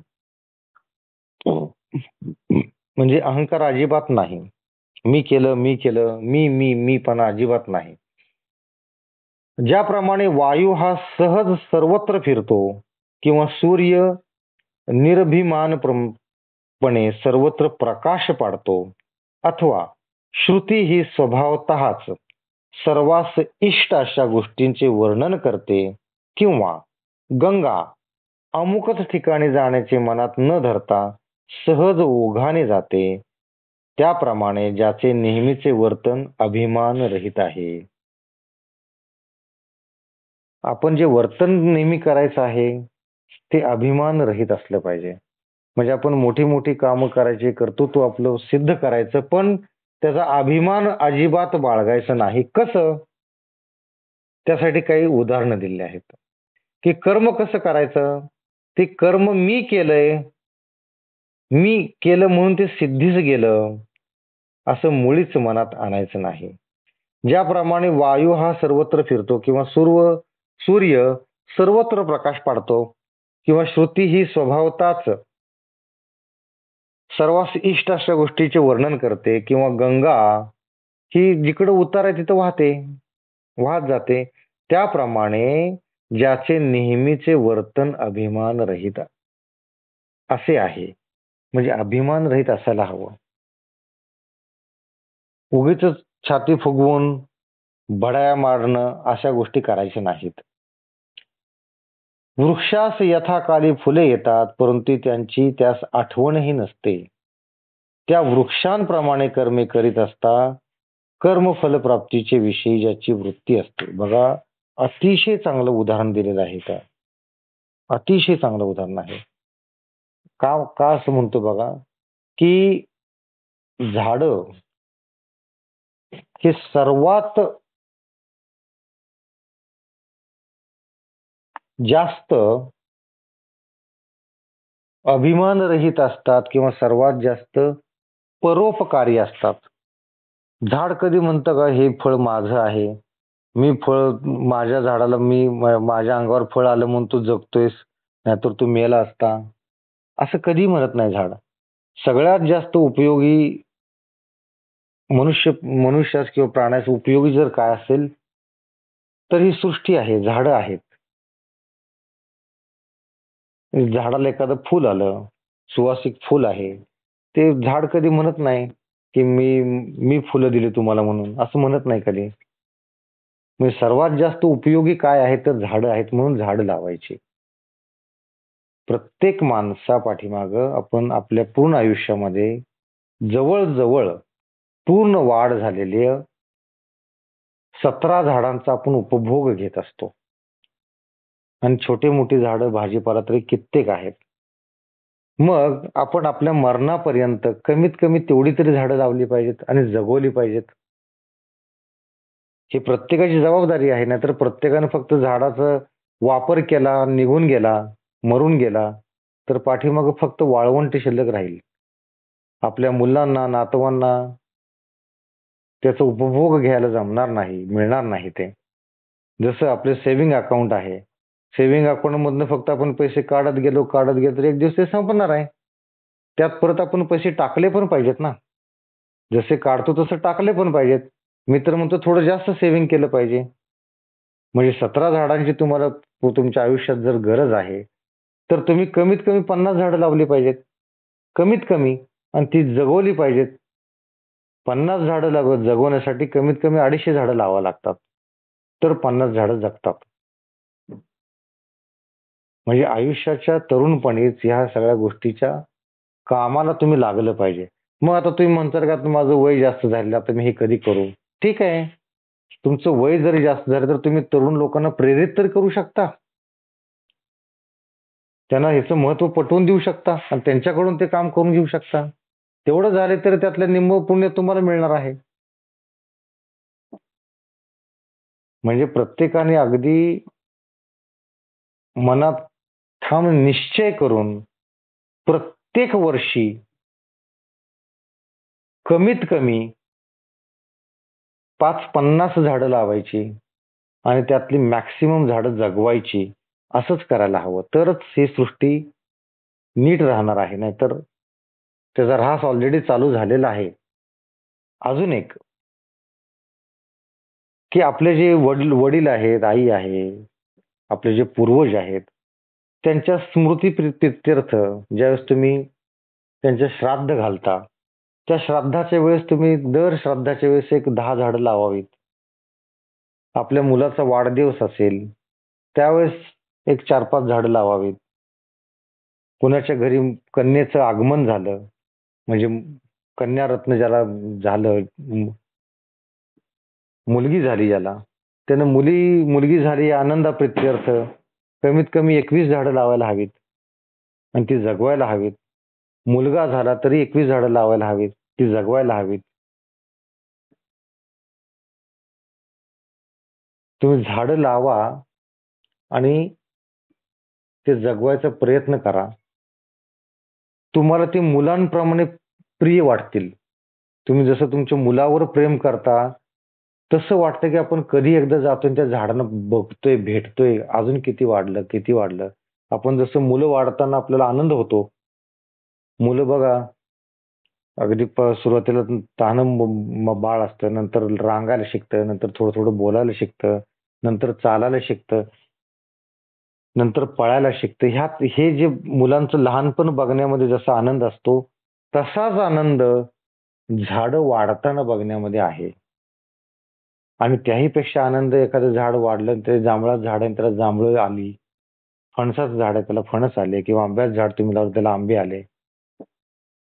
म्हणजे अहंकार अजिबात नाही. मी केलं मी पण अजिबात नाही. ज्याप्रमाणे वायू हा सहज सर्वत्र फिरतो किंवा सूर्य निर्भिमानपणे सर्वत्र प्रकाश पाडतो, अथवा श्रुती ही स्वभावतःच सर्वास इष्ट अशा गोष्टींचे वर्णन करते, किंवा गंगा अमुकच ठिकाणी जाण्याचे मनात न धरता सहज ओघाने जाते, त्याप्रमाणे ज्याचे नेहमीचे वर्तन अभिमान रहित आहे. आपण जे वर्तन नेहमी करायचं आहे ते अभिमान रहित असलं पाहिजे. म्हणजे आपण मोठी मोठी कामं करायची, कर्तृत्व आपलं सिद्ध करायचं, पण त्याचा अभिमान अजिबात बाळगायचं नाही. कसं? त्यासाठी काही उदाहरणं दिली आहेत की कर्म कसं करायचं. ते कर्म मी केलं म्हणून ते सिद्धीच गेलं असं मुळीच मनात आणायचं नाही. ज्याप्रमाणे वायू हा सर्वत्र फिरतो किंवा सूर्य सर्वत्र प्रकाश पाडतो किंवा श्रुती ही स्वभावताच सर्वांस इष्ट अशा गोष्टीचे वर्णन करते किंवा गंगा ही जिकडे उतार आहे तिथं वाहत जाते. त्याप्रमाणे ज्याचे नेहमीचे वर्तन अभिमान रहित असे आहे, म्हणजे अभिमान रहित असायला हवं. उगीच छाती फुगवून बडाया मारणं अशा गोष्टी करायच्या नाहीत. वृक्षास यथाकाली फुले येतात, परंतु त्यांची त्यास आठवणही नसते. त्या वृक्षांप्रमाणे कर्मे करीत असता कर्मफलप्राप्तीचे विषयी ज्याची वृत्ती असते. बघा, अतिशय चांगलं उदाहरण दिलेलं आहे का, अतिशय चांगलं उदाहरण आहे. का का असं म्हणतो बघा, की झाड हे सर्वात जास्त अभिमान रहित असतात किंवा सर्वात जास्त परोपकारी असतात. झाड कधी म्हणतं का हे फळ माझं आहे, मी फळ माझ्या झाडाला माझ्या अंगावर फळ आलं म्हणून तू जगतोयस, नाहीतर तू मेला असता, असं कधी म्हणत नाही झाड. सगळ्यात जास्त उपयोगी मनुष्यास किंवा प्राण्यास उपयोगी जर काय असेल तर ही सृष्टी आहे, झाडं आहेत. झाडाला एखादं फूल आलं, सुवासिक फूल आहे, ते झाड कधी म्हणत नाही की मी मी फुलं दिली तुम्हाला म्हणून, असं म्हणत नाही कधी. म्हणजे सर्वात जास्त उपयोगी काय आहे तर झाडं आहेत, म्हणून झाडं लावायची. प्रत्येक माणसापाठीमागं आपण आपल्या पूर्ण आयुष्यामध्ये जवळजवळ पूर्ण वाढ झालेली 17 झाडांचा आपण उपभोग घेत असतो. आणि छोटी मोठी झाडं भाजीपाला तरी कित्येक आहेत. मग आपण आपल्या मरणापर्यंत कमीत कमी तेवढी तरी झाडं लावली पाहिजेत आणि जगवली पाहिजेत. ही प्रत्येकाची जबाबदारी आहे. नाहीतर प्रत्येकानं फक्त झाडाचा वापर केला, निघून गेला, मरून गेला, तर पाठीमागं फक्त वाळवंट शिल्लक राहील. आपल्या मुलांना, नातवांना त्याचा उपभोग घ्यायला जमणार नाही, मिळणार नाही ते. जसं आपले सेव्हिंग अकाउंट आहे. सेव्हिंग अकाउंट मधनं फक्त आपण पैसे काढत गेलो तर एक दिवस ते संपणार आहे. त्यात परत आपण पैसे टाकले पण पाहिजेत ना. जसे काढतो तसं टाकले पण पाहिजेत. मी तर म्हणतो थोडं जास्त सेव्हिंग केलं पाहिजे. म्हणजे 17 झाडांची तुम्हाला तुमच्या आयुष्यात जर गरज आहे, तर तुम्ही कमीत कमी 50 झाडं लावली पाहिजेत. कमीत कमी, आणि ती जगवली पाहिजेत. 50 झाडं जगवण्यासाठी कमीत कमी 250 झाडं लावावी लागतात. तर 50 झाडं जगतात. म्हणजे आयुष्याच्या तरुणपणीच ह्या सगळ्या गोष्टीच्या कामाला तुम्ही लागलं पाहिजे. मग आता तुम्ही म्हणताल का माझं वय जास्त झालेलं, आता मी हे कधी करू? ठीक आहे. तुमचं वय जरी जास्त झालं तर तुम्ही तरुण लोकांना प्रेरित तर करू शकता. त्यांना ह्याचं महत्व पटवून देऊ शकता आणि त्यांच्याकडून ते काम करून घेऊ शकता. तेवढं झाले तर त्यातलं निम्म पुण्य तुम्हाला मिळणार आहे. म्हणजे प्रत्येकाने अगदी मनात ठाम निश्चय करून प्रत्येक वर्षी कमीत कमी 50 झाडं लावायची आणि त्यातली मॅक्सिमम झाडं जगवायची. असंच करायला हवं. तरच ही सृष्टी नीट राहणार आहे. नाहीतर त्याचा ऱ्हास ऑलरेडी चालू झालेला आहे. अजून एक, की आपले जे वडील आहेत, आई आहे, आपले जे पूर्वज आहेत, त्यांच्या स्मृती प्रित्यर्थ ज्यावेळेस तुम्ही त्यांचे श्राद्ध घालता, त्या श्राद्धाच्या वेळेस तुम्ही दर श्राद्धाच्या वेळेस एक 10 झाडं लावावीत. आपल्या मुलाचा वाढदिवस असेल त्यावेळेस एक 4-5 झाडं लावावीत. कुणाच्या घरी कन्येचं आगमन झालं, म्हणजे कन्यारत्न ज्याला झालं, मुलगी झाली ज्याला, त्यानं मुलगी झाली या आनंदाप्रित्यर्थ कमीत कमी 21 झाडं लावायला हवीत आणि ती जगवायला हवीत. मुलगा झाला तरी 21 झाडं लावायला हवीत, ती जगवायला हवीत. तुम्ही झाडं लावा आणि ते जगवायचा प्रयत्न करा. तुम्हाला ते मुलांप्रमाणे प्रिय वाटतील. तुम्ही जसं तुमच्या मुलावर प्रेम करता तसं वाटतं की आपण कधी एकदा जातोय आणि त्या झाडांना बघतोय, भेटतोय, अजून किती वाढलं, किती वाढलं. आपण जसं मुलं वाढताना आपल्याला आनंद होतो. मुलं बघा अगदी सुरुवातीला तान्हं बाळ असतं, नंतर रांगायला शिकतं, नंतर थोडं-थोडं बोलायला शिकतं, नंतर चालायला शिकतं, नंतर पळायला शिकतं. ह्यात हे जे मुलांचं लहानपण बघण्यामध्ये जसा आनंद असतो, तसाच आनंद झाडं वाढताना बघण्यामध्ये आहे. आणि त्याहीपेक्षा आनंद एखादं झाड वाढलं, ते जांभळाचं झाड आहे आणि त्याला जांभळं आली. फणसाचं झाड आहे त्याला फणस आले किंवा आंब्याचं झाड तुम्ही लावलं त्याला आंबे आले.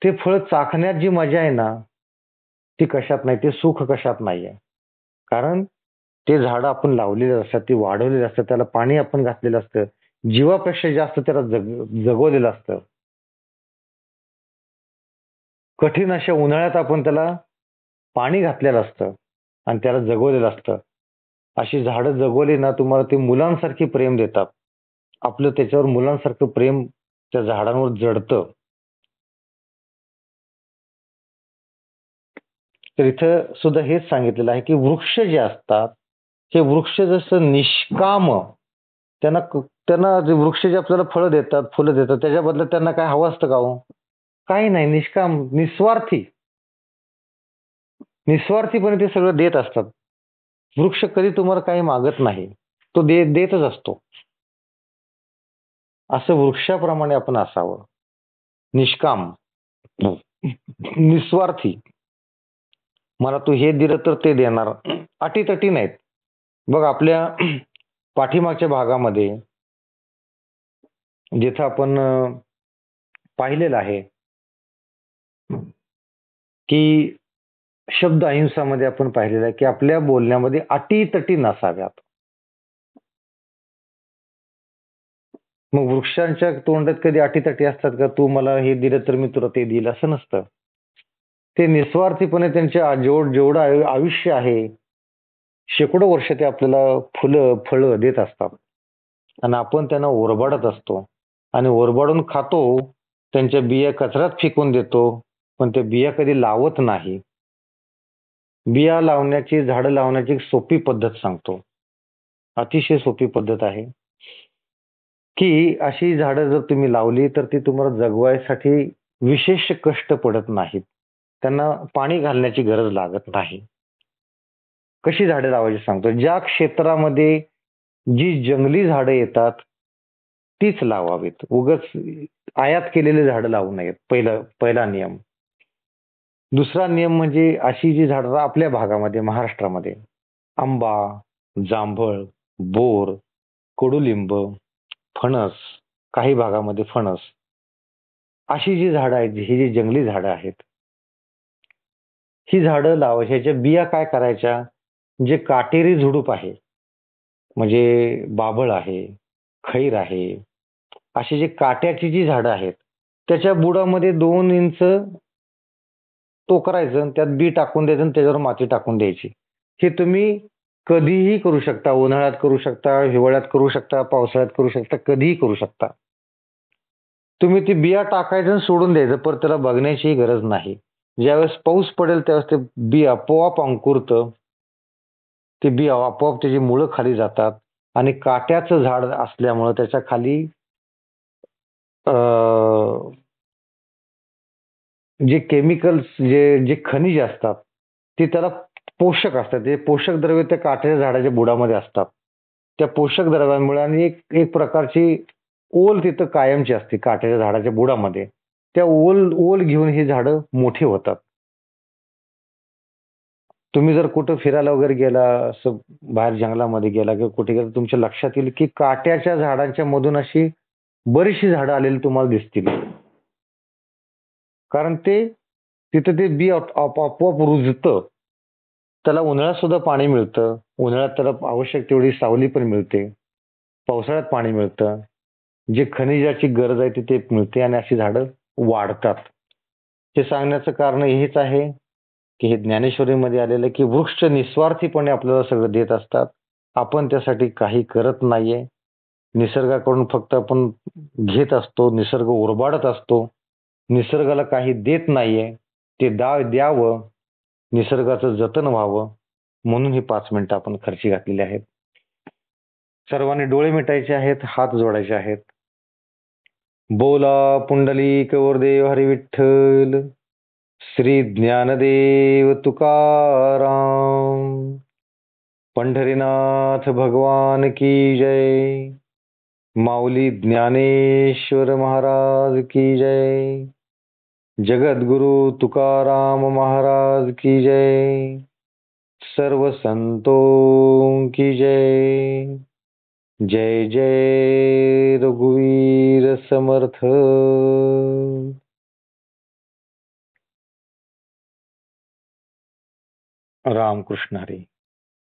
ते फळ चाखण्यात जी मजा आहे ना, ती कशात नाही. ते सुख कशात नाहीये. कारण ते झाडं आपण लावलेली असतात, ती वाढवलेली असतात, त्याला पाणी आपण घातलेलं असतं. जीवापेक्षा जास्त त्याला जगवलेलं असतं. कठीण अशा उन्हाळ्यात आपण त्याला पाणी घातलेलं असतं आणि त्याला जगवलेलं असतं. अशी झाडं जगवली ना तुम्हाला ती मुलांसारखी प्रेम देतात. आपलं त्याच्यावर मुलांसारखं प्रेम त्या झाडांवर जडतं. तर इथं सुद्धा हेच सांगितलेलं आहे, की वृक्ष जे असतात, हे वृक्ष जसं निष्काम त्यांना जे वृक्ष जे आपल्याला फळं देतात, फुलं देतात, त्याच्या बदल्यात त्यांना काय हवं असतं का हो? काही नाही. निष्काम, निस्वार्थी, निस्वार्थीपणे ते सगळं देत असतात. वृक्ष कधी तुम्हाला काही मागत नाही. तो देतच असतो. असं वृक्षाप्रमाणे आपण असावं. निष्काम, निस्वार्थी. मला तू हे दिलं तर ते देणार. अटीतटी नाहीत. बघ आपल्या पाठीमागच्या भागामध्ये जिथं आपण पाहिलेलं आहे, की शब्द अहिंसामध्ये आपण पाहिलेलं आहे, की आपल्या बोलण्यामध्ये अटीतटी नसाव्यात. मग वृक्षांच्या तोंडात कधी अटीतटी असतात का? तू मला हे दिलं तर मी तुला ते देईल असं नसतं. ते निस्वार्थीपणे त्यांचे जेवढं आयुष्य आहे, शेकडो वर्ष ते आपल्याला फुलं, फळं देत असतात. आणि आपण त्यांना ओरबाडत असतो आणि ओरबाडून खातो. त्यांच्या बिया कचऱ्यात फेकून देतो, पण त्या बिया कधी लावत नाही. बिया लावण्याची, झाडं लावण्याची एक सोपी पद्धत सांगतो. अतिशय सोपी पद्धत आहे, की अशी झाडं जर तुम्ही लावली तर ती तुम्हाला जगवायसाठी विशेष कष्ट पडत नाहीत. त्यांना पाणी घालण्याची गरज लागत नाही. कशी झाडं लावायची सांगतो. ज्या क्षेत्रामध्ये जी जंगली झाडं येतात, तीच लावावीत. उगाच आयात केलेली झाडं लावू नयेत. पहिला नियम. दुसरा नियम म्हणजे अशी जी झाडं आपल्या भागामध्ये महाराष्ट्रामध्ये आंबा, जांभळ, बोर, कडुलिंब, फणस, काही भागामध्ये फणस, अशी जी झाडं आहेत, ही जी जंगली झाडं आहेत, ही झाडं लावायची. ह्याच्या बिया काय करायच्या? जे काटेरी झुडूप आहे, म्हणजे बाभळ आहे, खैर आहे, अशी जी काट्याची जी झाडं आहेत, त्याच्या बुडामध्ये 2 इंच तो करायचं आणि त्यात बी टाकून द्यायचं आणि त्याच्यावर माती टाकून द्यायची. हे तुम्ही कधीही करू शकता. उन्हाळ्यात करू शकता, हिवाळ्यात करू शकता, पावसाळ्यात करू शकता, कधीही करू शकता. तुम्ही ती बिया टाकायचं आणि सोडून द्यायचं. परत त्याला बघण्याचीही गरज नाही. ज्यावेळेस पाऊस पडेल त्यावेळेस ते बी आपोआप अंकुरतं. ते बी आपोआप त्याची मुळं खाली जातात आणि काट्याचं झाड असल्यामुळं त्याच्या खाली जे केमिकल्स जे खनिज असतात, ते त्याला पोषक असतात. ते पोषक द्रव्य त्या काट्याच्या झाडाच्या बुडामध्ये असतात. त्या पोषक द्रव्यांमुळे आणि एक एक प्रकारची ओल तिथं कायमची असते काट्याच्या झाडाच्या बुडामध्ये. त्या ओल ओल घेऊन ही झाडं मोठी होतात. तुम्ही जर कुठं फिरायला वगैरे गेला, असं बाहेर जंगलामध्ये गेला किंवा कुठे गेला, तुमच्या लक्षात येईल की काट्याच्या झाडांच्या मधून अशी बरीचशी झाडं आलेली तुम्हाला दिसतील. कारण ते तिथं ते बी आपोआप रुजतं. त्याला उन्हाळ्यात सुद्धा पाणी मिळतं. उन्हाळ्यात त्याला आवश्यक तेवढी सावली पण मिळते. पावसाळ्यात पाणी मिळतं. जे खनिजाची गरज आहे ती ते मिळते आणि अशी झाडं वाढतात. हे सांगण्याचं कारण हेच आहे, की हे ज्ञानेश्वरीमध्ये आलेलं आहे, की वृक्ष निस्वार्थीपणे आपल्याला सगळं देत असतात. आपण त्यासाठी काही करत नाहीये. निसर्गाकडून फक्त आपण घेत असतो. निसर्ग ओरबाडत असतो. निसर्गाला काही देत नाहीये. ते द्यावं. निसर्गाचं जतन व्हावं म्हणून ही 5 मिनिटं आपण खर्ची घातलेली आहेत. सर्वांनी डोळे मिटायचे आहेत, हात जोडायचे आहेत. बोला पुंडलिक वरदेव हरी विठ्ठल, श्री ज्ञानदेव तुकाराम, पंढरीनाथ भगवान की जय, माऊली ज्ञानेश्वर महाराज की जय, जगद्गुरु तुकाराम महाराज की जय, सर्व संतों की जय. जय जय रघुवीर समर्थ. रामकृष्ण हरी.